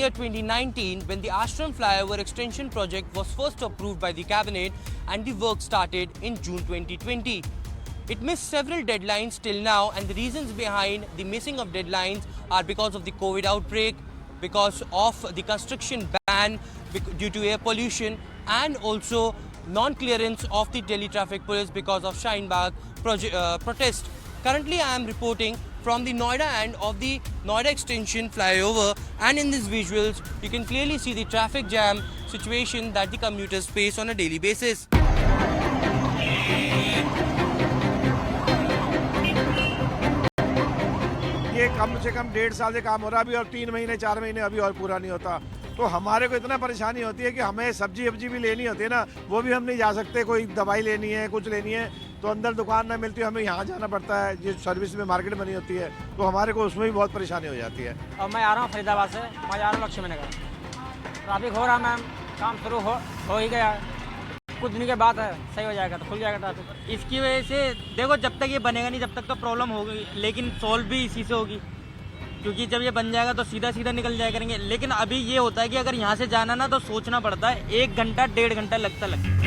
year 2019 when the Ashram flyover extension project was first approved by the cabinet and the work started in June 2020. It missed several deadlines till now, and the reasons behind the missing of deadlines are because of the COVID outbreak, because of the construction ban due to air pollution, and also non-clearance of the Delhi Traffic Police because of Shaheen Bagh protest. Currently, I am reporting from the Noida end of the Noida extension flyover, and in these visuals, you can clearly see the traffic jam situation that the commuters face on a daily basis. ये कम से कम 1.5 साल से काम हो रहा है अभी, और 3 महीने 4 महीने अभी और पूरा नहीं होता। तो हमारे को इतना परेशानी होती है कि हमें सब्जी भी लेनी होती है ना, वो भी हम नहीं जा सकते। कोई दवाई लेनी है, कुछ लेनी है तो अंदर दुकान ना मिलती है, हमें यहाँ जाना पड़ता है। जो सर्विस में मार्केट बनी होती है तो हमारे को उसमें भी बहुत परेशानी हो जाती है। अब मैं आ रहा हूँ फरीदाबाद से, मैं जा रहा हूँ लक्ष्मी नगर। ट्रैफिक हो रहा मैम, काम शुरू हो ही गया, कुछ दिन के बाद है, सही हो जाएगा तो खुल जाएगा ट्रैफिक। इसकी वजह से देखो, जब तक ये बनेगा नहीं, जब तक तो प्रॉब्लम होगी, लेकिन सॉल्व भी इसी से होगी, क्योंकि जब ये बन जाएगा तो सीधा सीधा निकल जाया करेंगे। लेकिन अभी ये होता है कि अगर यहाँ से जाना ना तो सोचना पड़ता है, 1 घंटा 1.5 घंटा लगता है।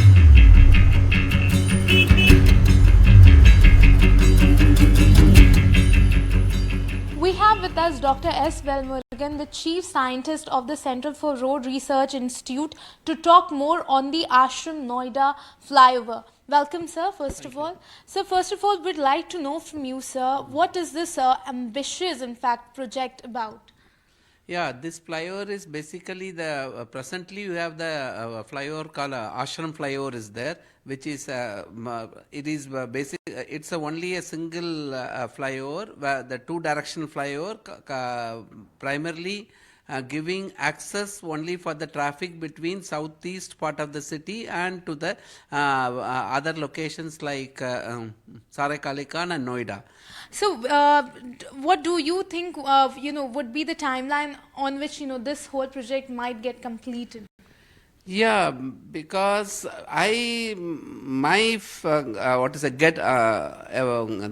We have with us Dr. S. Velmurugan, the Chief Scientist of the Center for Road Research Institute, to talk more on the Ashram Noida flyover. Welcome, sir, first of all. So, first of all, we'd like to know from you, sir, what is this ambitious, in fact, project about? Yeah, this flyover is basically the, presently you have the flyover called Ashram flyover is there, which is, it is it's only a single flyover, the 2-directional flyover, primarily giving access only for the traffic between southeast part of the city and to the other locations like Sarai-Kalikan and Noida. So, what do you think, would be the timeline on which, this whole project might get completed? Yeah, because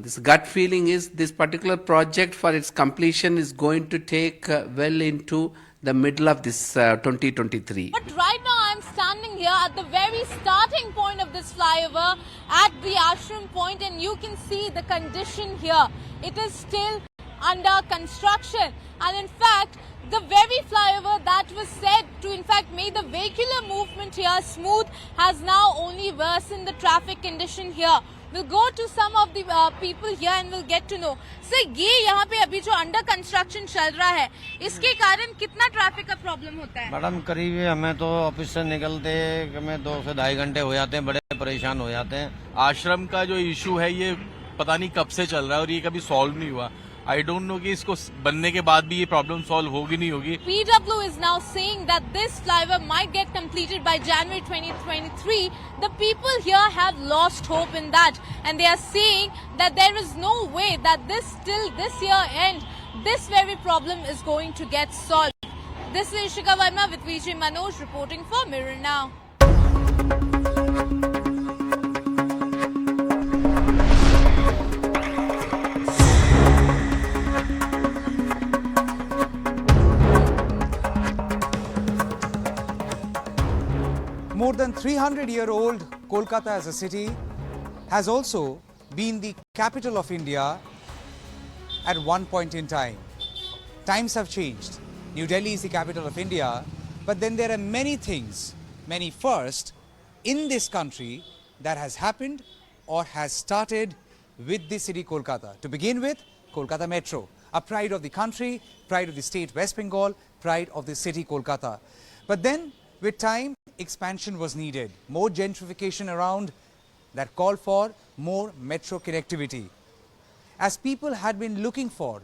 this gut feeling is this particular project for its completion is going to take well into the middle of this 2023. But right now I'm standing here at the very starting point of this flyover at the Ashram point, and you can see the condition here. It is still under construction, and in fact the very flyover that was said to in fact make the vehicular movement here smooth has now only worsened the traffic condition here. We'll go to some of the people here and we'll get to know. So ये यहाँ पे अभी जो under construction चल रहा है, इसके कारण कितना ट्रैफिक का प्रॉब्लम होता है? मैडम करीब हमें तो ऑफिस से निकलते हमें 2 से 2.5 घंटे हो जाते हैं, बड़े परेशान हो जाते हैं। आश्रम का जो इशू है ये पता नहीं कब से चल रहा है और ये कभी सॉल्व नहीं हुआ। I don't know कि इसको बनने के बाद भी ये प्रॉब्लम सॉल्व होगी नहीं होगी। PW is now saying that this flyover might get completed by January 2023. The people here have lost hope in that, and they are saying that there is no way that till this year end, this very problem is going to get solved. This is Ishika Verma with VJ Manoj reporting for Mirror Now. More than 300-year-old Kolkata as a city has also been the capital of India at one point in time. Times have changed. New Delhi is the capital of India, but then there are many things, many firsts in this country that has happened or has started with the city Kolkata. To begin with, Kolkata Metro, a pride of the country, pride of the state West Bengal, pride of the city Kolkata. But then with time, expansion was needed, more gentrification around that called for more metro connectivity. As people had been looking for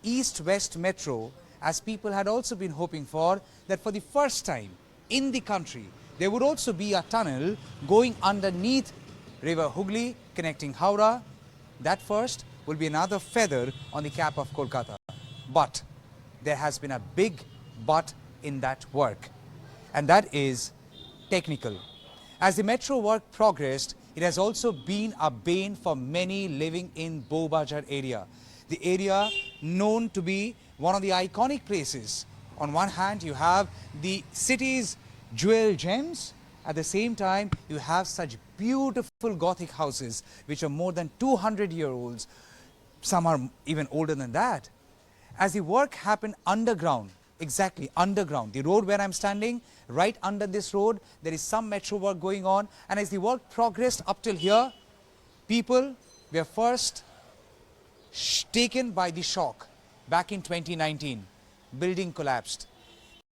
east-west metro, as people had also been hoping for that for the first time in the country, there would also be a tunnel going underneath River Hooghly connecting Howrah. That first will be another feather on the cap of Kolkata. But there has been a big but in that work, and that is technical. As the metro work progressed, it has also been a bane for many living in Bow Bajar area. The area known to be one of the iconic places On one hand, you have the city's jewel gems. At the same time, you have such beautiful Gothic houses which are more than 200-year-olds. Some are even older than that. As the work happened underground, exactly underground, the road where I'm standing, right under this road, there is some metro work going on. And as the work progressed up till here, people were first taken by the shock. Back in 2019, building collapsed.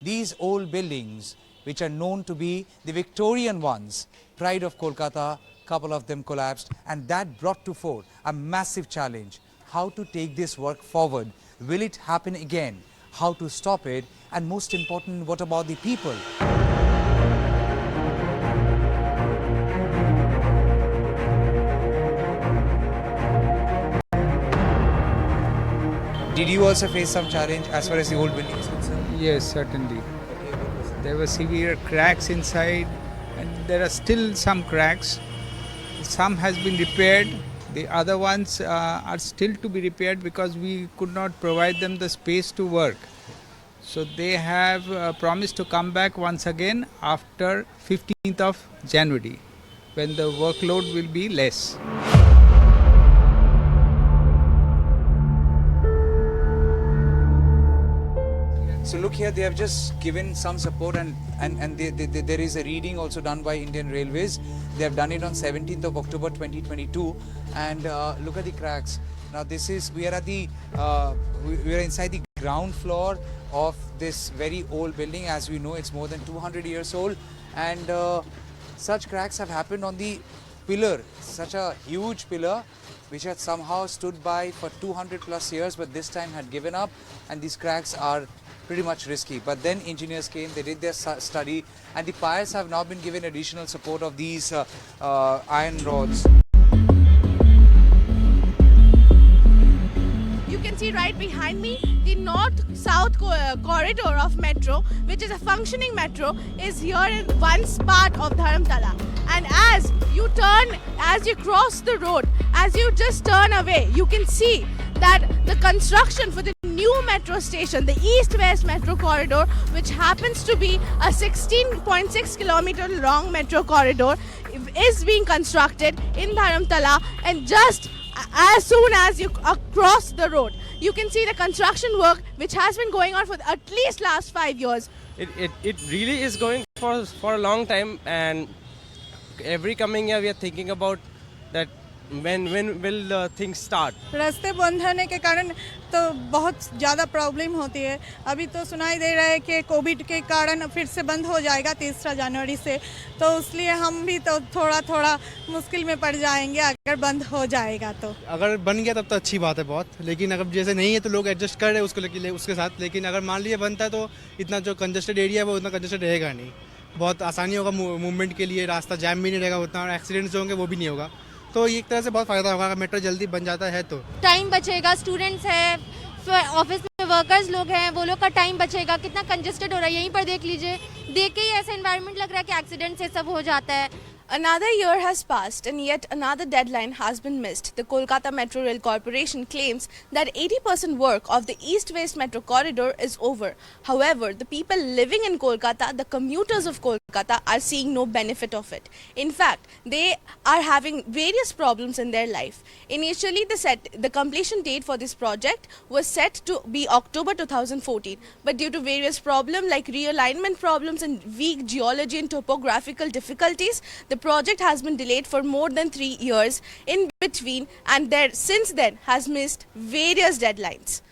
These old buildings, which are known to be the Victorian ones, pride of Kolkata, couple of them collapsed, and that brought to fore a massive challenge. How to take this work forward? Will it happen again? How to stop it? And most important, what about the people? Did you also face some challenge as far as the old building is concerned? Yes, certainly. There were severe cracks inside, and there are still some cracks. Some has been repaired. The other ones are still to be repaired because we could not provide them the space to work. So they have promised to come back once again after 15th of January, when the workload will be less. So look here, they have just given some support, and there is a reading also done by Indian Railways. They have done it on 17th of October 2022, and look at the cracks. Now this is, we are at the, we are inside the ground floor of this very old building. As we know, it's more than 200 years old, and such cracks have happened on the pillar, such a huge pillar which had somehow stood by for 200 plus years, but this time had given up, and these cracks are pretty much risky. But then engineers came, they did their study, and the piers have now been given additional support of these iron rods. You can see right behind me the north-south corridor of metro, which is a functioning metro, is here in one part of Dharamtala. And as you turn, as you cross the road, as you just turn away, you can see that the construction for the new metro station, the east-west metro corridor, which happens to be a 16.6 kilometer long metro corridor, is being constructed in Dharamtala. And just as soon as you cross the road, you can see the construction work which has been going on for at least last 5 years. It really is going for a long time, and every coming year we are thinking about that when will things start. रास्ते बंद होने के कारण तो बहुत ज़्यादा problem होती है. अभी तो सुनाई दे रहा है कि कोविड के कारण फिर से बंद हो जाएगा 3 जनवरी से, तो इसलिए हम भी तो थोड़ा मुश्किल में पड़ जाएंगे अगर बंद हो जाएगा तो. अगर बन गया तब तो अच्छी बात है बहुत, लेकिन अगर जैसे नहीं है तो लोग एडजस्ट कर रहे हैं उसके साथ. लेकिन अगर मान लीजिए बनता है तो इतना जो कंजस्टेड एरिया है वो उतना कंजस्टेड रहेगा नहीं. बहुत आसानी होगा मूवमेंट के लिए, रास्ता जैम भी नहीं रहेगा उतना, और एक्सीडेंट्स जो होंगे वो भी नहीं होगा. तो एक तरह से बहुत फायदा होगा अगर मेट्रो जल्दी बन जाता है तो. टाइम बचेगा, स्टूडेंट्स हैं, ऑफिस में वर्कर्स लोग हैं, वो लोग का टाइम बचेगा. कितना कंजस्टेड हो रहा है, यहीं पर देख लीजिए. देख के ही ऐसा एनवायरनमेंट लग रहा है कि एक्सीडेंट से सब हो जाता है. Another year has passed and yet another deadline has been missed. The Kolkata Metro Rail Corporation claims that 80% work of the east-west metro corridor is over. However, the people living in Kolkata, the commuters of Kolkata, are seeing no benefit of it. In fact, they are having various problems in their life. Initially, the completion date for this project was set to be October 2014. But due to various problems like realignment problems and weak geology and topographical difficulties, the project has been delayed for more than 3 years in between, and there since then has missed various deadlines.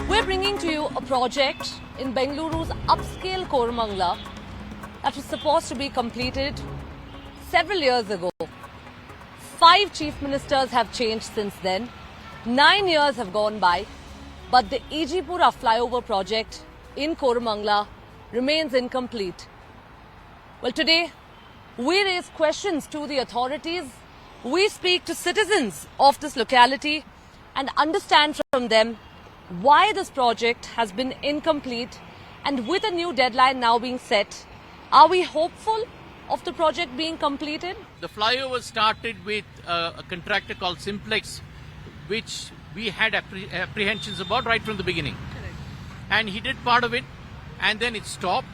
We're bringing to you a project in Bengaluru's upscale Koramangala that was supposed to be completed several years ago. 5 chief ministers have changed since then. 9 years have gone by. But the Ejipura flyover project in Koramangala remains incomplete. Well, today we raise questions to the authorities. We speak to citizens of this locality and understand from them why this project has been incomplete, and with a new deadline now being set, are we hopeful of the project being completed? The flyover started with a contractor called Simplex, which we had apprehensions about right from the beginning. Correct. And he did part of it, and then it stopped.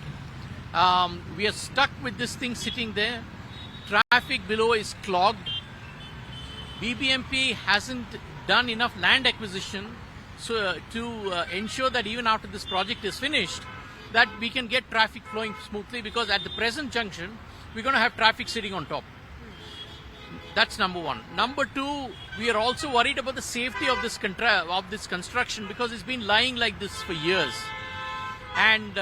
We are stuck with this thing sitting there. Traffic below is clogged. BBMP hasn't done enough land acquisition to ensure that even after this project is finished, that we can get traffic flowing smoothly, because at the present junction, we're going to have traffic sitting on top. That's number one. Number two, we are also worried about the safety of this construction, because it's been lying like this for years. And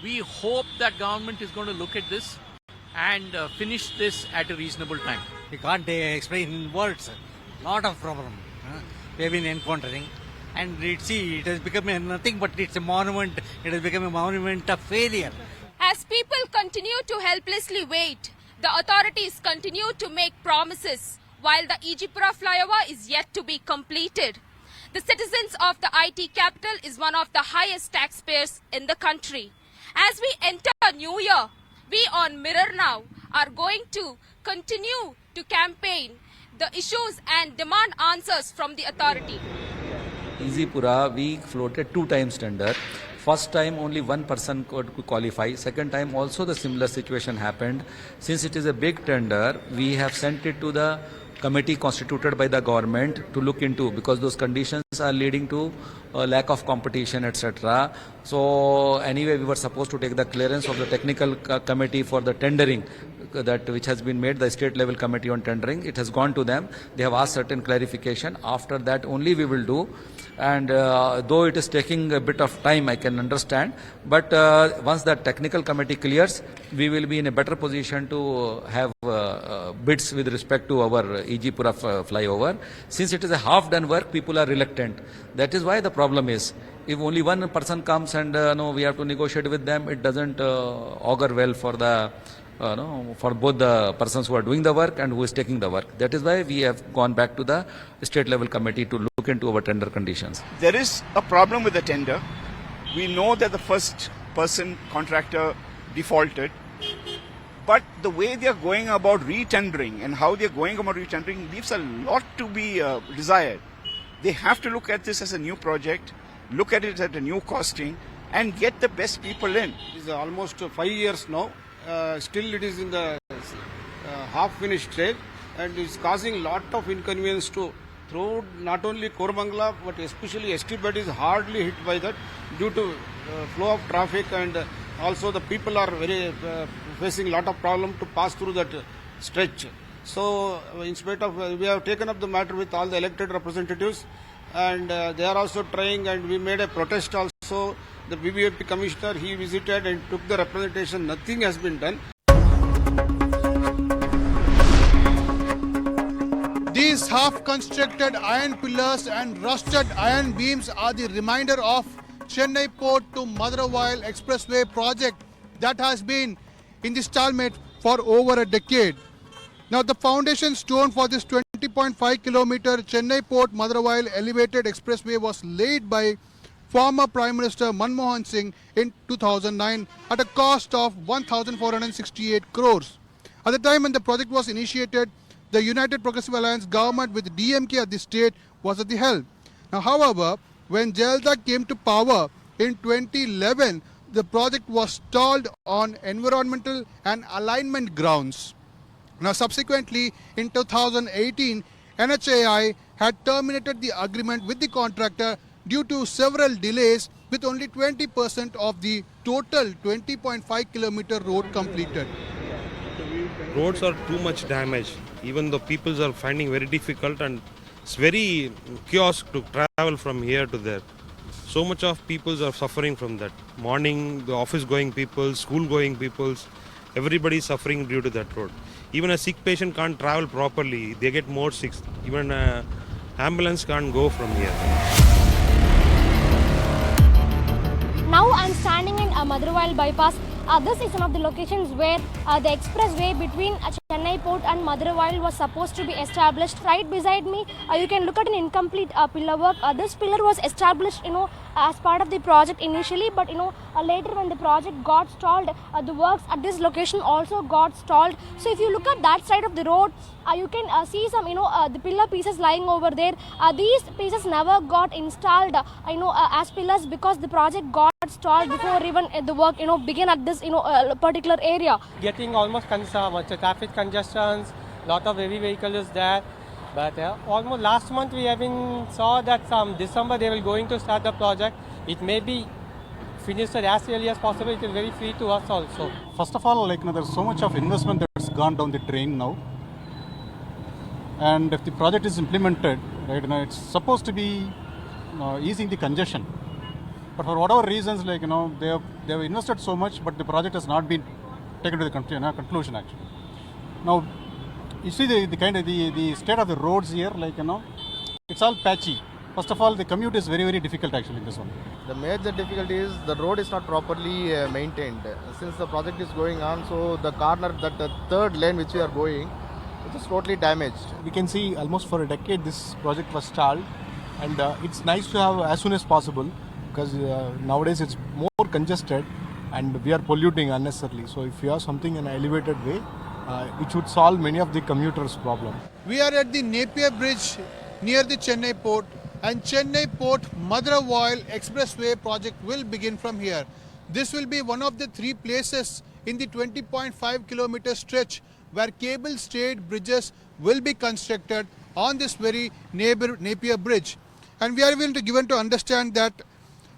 we hope that government is going to look at this and finish this at a reasonable time. We can't explain in words. Lot of problem we have been encountering. And it has become nothing but it's a monument. It has become a monument of failure. As people continue to helplessly wait, the authorities continue to make promises while the Ejipura flyover is yet to be completed. The citizens of the IT capital is one of the highest taxpayers in the country. As we enter New Year, we on Mirror Now are going to continue to campaign the issues and demand answers from the authority. Ejipura, we floated 2 times tender. First time only one person could qualify. Second time also the similar situation happened. Since it is a big tender, we have sent it to the committee constituted by the government to look into, because those conditions are leading to a lack of competition, etc. So anyway, we were supposed to take the clearance of the technical committee for the tendering, that which has been made, the state level committee on tendering. It has gone to them. They have asked certain clarification. After that only we will do. And though it is taking a bit of time, I can understand, but once the technical committee clears, we will be in a better position to have bids with respect to our Ejipura flyover. Since it is a half done work, people are reluctant. That is why the problem is. If only one person comes and no, we have to negotiate with them, it doesn't augur well for the for both the persons who are doing the work and who is taking the work. That is why we have gone back to the state level committee to look into our tender conditions. There is a problem with the tender. We know that the first person contractor defaulted, but the way they are going about retendering and how they are going about retendering leaves a lot to be desired. They have to look at this as a new project, look at it at a new costing, and get the best people in. It is almost 5 years now. Still it is in the half-finished stage, and it's causing a lot of inconvenience to through not only Koramangala but especially ST bed is hardly hit by that due to flow of traffic, and also the people are very facing a lot of problem to pass through that stretch. So in spite of we have taken up the matter with all the elected representatives, and they are also trying, and we made a protest also. The BBMP commissioner, he visited and took the representation. Nothing has been done. These half-constructed iron pillars and rusted iron beams are the reminder of Chennai Port to Madurai Expressway project that has been in the stalemate for over a decade. Now the foundation stone for this 20.5 kilometer Chennai Port Madurai elevated expressway was laid by former Prime Minister Manmohan Singh in 2009 at a cost of 1,468 crores. At the time when the project was initiated, the United Progressive Alliance government with DMK at the state was at the helm. Now, however, when Jayalalitha came to power in 2011, the project was stalled on environmental and alignment grounds. Now, subsequently, in 2018, NHAI had terminated the agreement with the contractor due to several delays, with only 20% of the total 20.5 kilometer road completed. Roads are too much damaged. Even the peoples are finding very difficult, and it's very chaos to travel from here to there. So much of peoples are suffering from that. Morning, the office going people, school going peoples, everybody is suffering due to that road. Even a sick patient can't travel properly. They get more sick. Even an ambulance can't go from here. Now I'm standing in Madurai bypass. This is one of the locations where the expressway between Chennai Port and Madurai was supposed to be established. Right beside me, you can look at an incomplete pillar work. This pillar was established, as part of the project initially, but later when the project got stalled, the works at this location also got stalled. So if you look at that side of the road, you can see some, the pillar pieces lying over there. These pieces never got installed, as pillars because the project got stalled before even the work, began at this, particular area. Getting almost traffic congestions, lot of heavy vehicles is there. But almost last month we even saw that December they will going to start the project. It may be finished as early as possible. It is very free to us also. First of all, there's so much of investment that's gone down the drain now. And if the project is implemented, right, it's supposed to be easing the congestion. But for whatever reasons, they have invested so much, but the project has not been taken to the conclusion actually. Now, you see the state of the roads here, it's all patchy. First of all, the commute is very, very difficult actually in this one. The major difficulty is the road is not properly maintained. Since the project is going on, so the corner, the third lane which we are going, it is totally damaged. We can see almost for a decade this project was stalled, and it's nice to have as soon as possible because nowadays it's more congested and we are polluting unnecessarily. So if you have something in an elevated way, it should solve many of the commuters' problems. We are at the Napier Bridge near the Chennai Port, and Chennai Port Madurai Expressway project will begin from here. This will be one of the 3 places in the 20.5 kilometer stretch where cable-stayed bridges will be constructed on this very Napier Bridge. And we are even given to understand that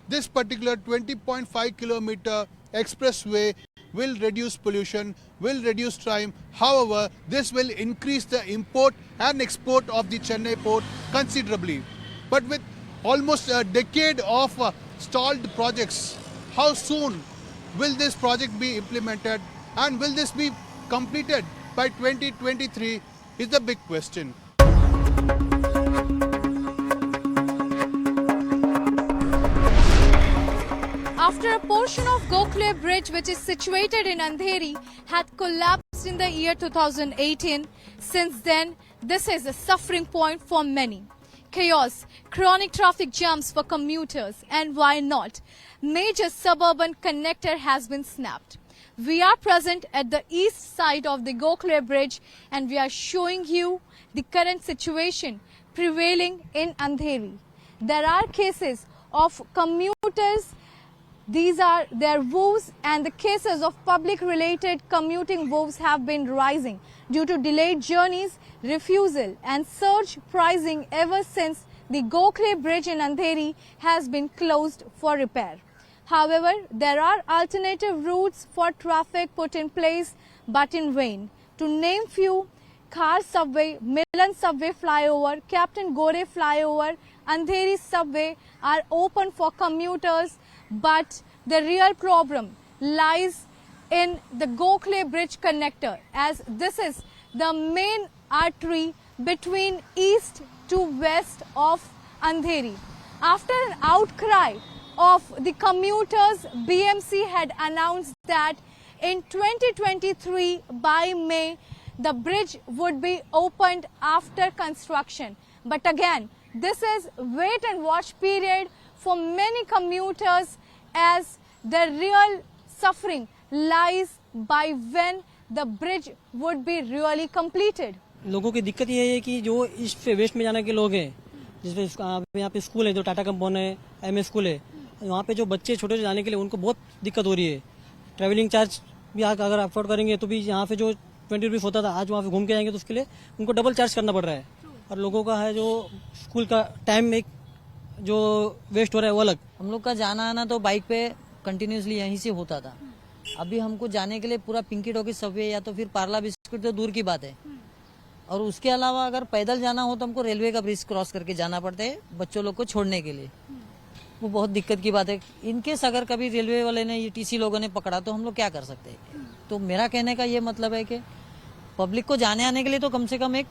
this particular 20.5 kilometer expressway will reduce pollution, will reduce time. However, this will increase the import and export of the Chennai port considerably. But with almost a decade of stalled projects, how soon will this project be implemented and will this be completed by 2023 is the big question. After a portion of Gokhale Bridge, which is situated in Andheri, had collapsed in the year 2018, since then, this is a suffering point for many. Chaos, chronic traffic jams for commuters, and why not? Major suburban connector has been snapped. We are present at the east side of the Gokhale Bridge and we are showing you the current situation prevailing in Andheri. There are cases of commuters, these are their woes, and the cases of public related commuting woes have been rising due to delayed journeys, refusal and surge pricing ever since the Gokhale Bridge in Andheri has been closed for repair. However, there are alternative routes for traffic put in place, but in vain. To name few, Khar subway, Milan subway flyover, Captain Gore flyover, Andheri subway are open for commuters, but the real problem lies in the Gokhale Bridge connector, as this is the main artery between east to west of Andheri. After an outcry of the commuters, BMC had announced that in 2023 by May, the bridge would be opened after construction. But again, this is wait and watch period for many commuters, as the real suffering lies by when the bridge would be really completed. लोगों की दिक्कत ये है कि जो इस waste में जाने के लोग हैं, जिसमें यहाँ पे स्कूल है, जो टाटा कंपाउंड है, एमए स्कूल है, वहाँ पे जो बच्चे छोटे जाने के लिए उनको बहुत दिक्कत हो रही है. ट्रैवलिंग चार्ज भी अगर अफोर्ड करेंगे तो भी यहाँ पे जो 20 रुपीज़ होता था, आज वहाँ पे घूम के आएंगे तो उसके लिए उनको डबल चार्ज करना पड़ रहा है. और लोगों का है जो स्कूल का टाइम एक जो वेस्ट हो रहा है वो अलग. हम लोग का जाना आना तो बाइक पे कंटिन्यूसली यहीं से होता था. अभी हमको जाने के लिए पूरा पिंकी टॉकी सबवे या तो फिर पार्ला बिस्कुट तो दूर की बात है, और उसके अलावा अगर पैदल जाना हो तो हमको रेलवे का ब्रिज क्रॉस करके जाना पड़ता है बच्चों लोग को छोड़ने के लिए. वो बहुत दिक्कत की बात है. इनकेस अगर कभी रेलवे वाले ने ये टीसी लोगों ने पकड़ा तो हम लोग क्या कर सकते हैं. तो मेरा कहने का ये मतलब है कि पब्लिक को जाने आने के लिए तो कम से कम एक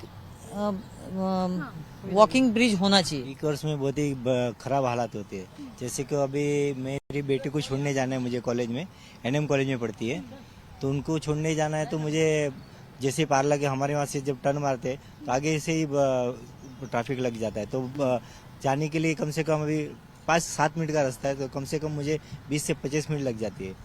वॉकिंग ब्रिज होना चाहिए। व्हीकल्स में बहुत ही खराब हालात होते हैं। जैसे कि अभी मेरी बेटी को छोड़ने जाना है मुझे कॉलेज में, एनएम कॉलेज में पढ़ती है, तो उनको छोड़ने जाना है तो मुझे जैसे पार्ला के हमारे वहाँ से जब टर्न मारते हैं तो आगे से ही ट्रैफिक लग जाता है, तो जाने के लिए कम से कम अभी 5-7 मिनट का रास्ता है, तो कम से कम मुझे 20 से 25 मिनट लग जाती है।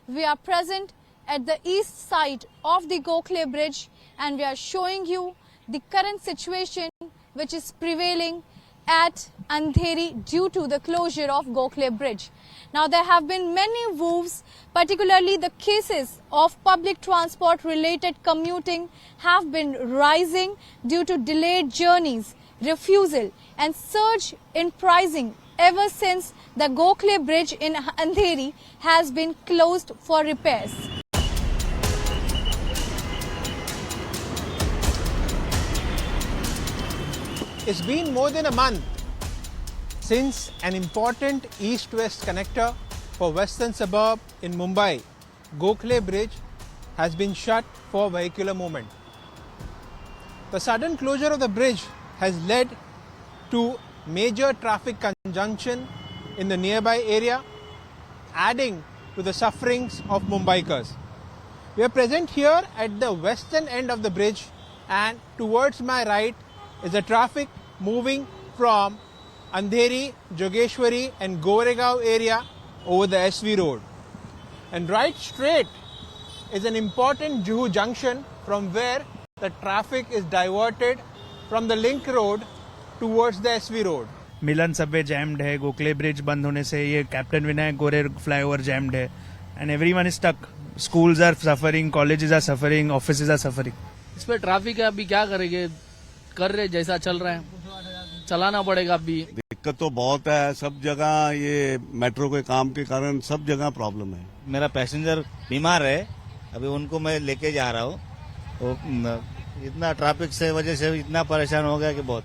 We are present at the east side of the Gokhale Bridge and we are showing you the current situation which is prevailing at Andheri due to the closure of Gokhale Bridge. Now there have been many moves, particularly the cases of public transport related commuting have been rising due to delayed journeys, refusal and surge in pricing ever since the Gokhale Bridge in Andheri has been closed for repairs. It's been more than a month since an important east-west connector for western suburb in Mumbai, Gokhale Bridge, has been shut for vehicular movement. The sudden closure of the bridge has led to major traffic congestion in the nearby area, adding to the sufferings of Mumbaikars. We are present here at the western end of the bridge, and towards my right is the traffic moving from Andheri, Jogeshwari and Goregaon area over the SV road. And right straight is an important Juhu junction from where the traffic is diverted from the link road towards the SV road. Milan Subway jammed है, Gokhale bridge बंद होने से ये captain Vinayak Gore flyover jammed है, and everyone is stuck. Schools are suffering, colleges are suffering, offices are suffering. इस पे traffic है, अभी क्या करेंगे, कर रहे जैसा चल रहा है, चलाना पड़ेगा. अभी दिक्कत तो बहुत है, सब जगह ये मेट्रो के काम के कारण सब जगह प्रॉब्लम है. मेरा पैसेंजर बीमार है, अभी उनको मैं लेके जा रहा हूँ, तो इतना ट्रैफिक से वजह से इतना परेशान हो गया कि बहुत.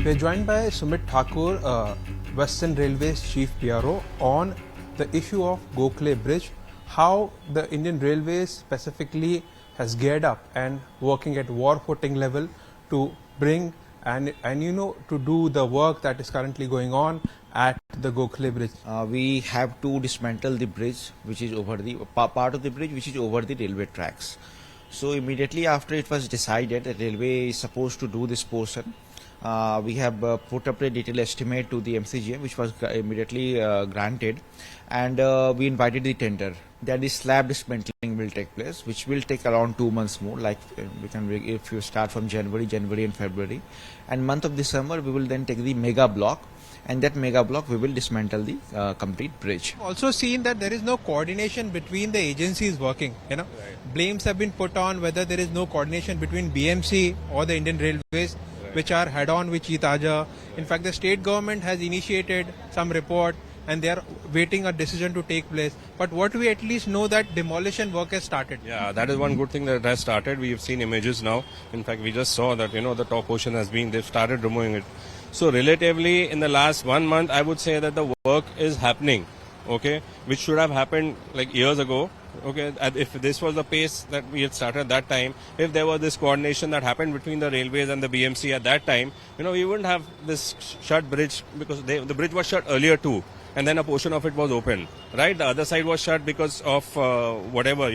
We're joined by Sumit Thakur, Western Railways Chief PRO, on the issue of Gokhale Bridge, how the Indian Railways specifically has geared up and working at war footing level to bring and to do the work that is currently going on at the Gokhale Bridge. We have to dismantle the bridge, which is over the part of the bridge which is over the railway tracks. So immediately after it was decided that railway is supposed to do this portion, we have put up a detailed estimate to the MCGM, which was immediately granted, and we invited the tender. Then the slab dismantling will take place, which will take around 2 months more. Like if you start from January and February, and month of December we will then take the mega block, and that mega block we will dismantle the complete bridge. Also seen that there is no coordination between the agencies working. Blames have been put on whether there is no coordination between BMC or the Indian Railways, which are head-on with Cheetaja. In fact, the state government has initiated some report and they are waiting a decision to take place. But what we at least know that demolition work has started. Yeah, that is one good thing that has started. We have seen images now. In fact, we just saw that, the top portion has been, they've started removing it. So relatively, in the last 1 month, I would say that the work is happening, okay, which should have happened like years ago. Okay, if this was the pace that we had started at that time, if there was this coordination that happened between the railways and the BMC at that time, we wouldn't have this shut bridge, because the bridge was shut earlier too, and then a portion of it was open, right? The other side was shut because of whatever,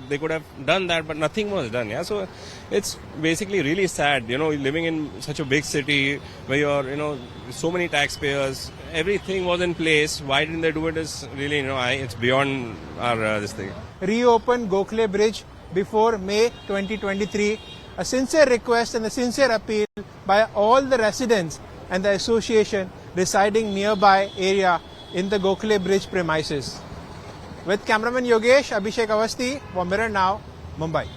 they could have done that, but nothing was done. Yeah, so it's basically really sad, living in such a big city where you're, so many taxpayers, everything was in place. Why didn't they do it is really, it's beyond our this thing. Reopen Gokhale Bridge before May 2023. A sincere request and a sincere appeal by all the residents and the association residing nearby area in the Gokhale Bridge premises. With cameraman Yogesh, Abhishek Awasthi for Mirror Now, Mumbai.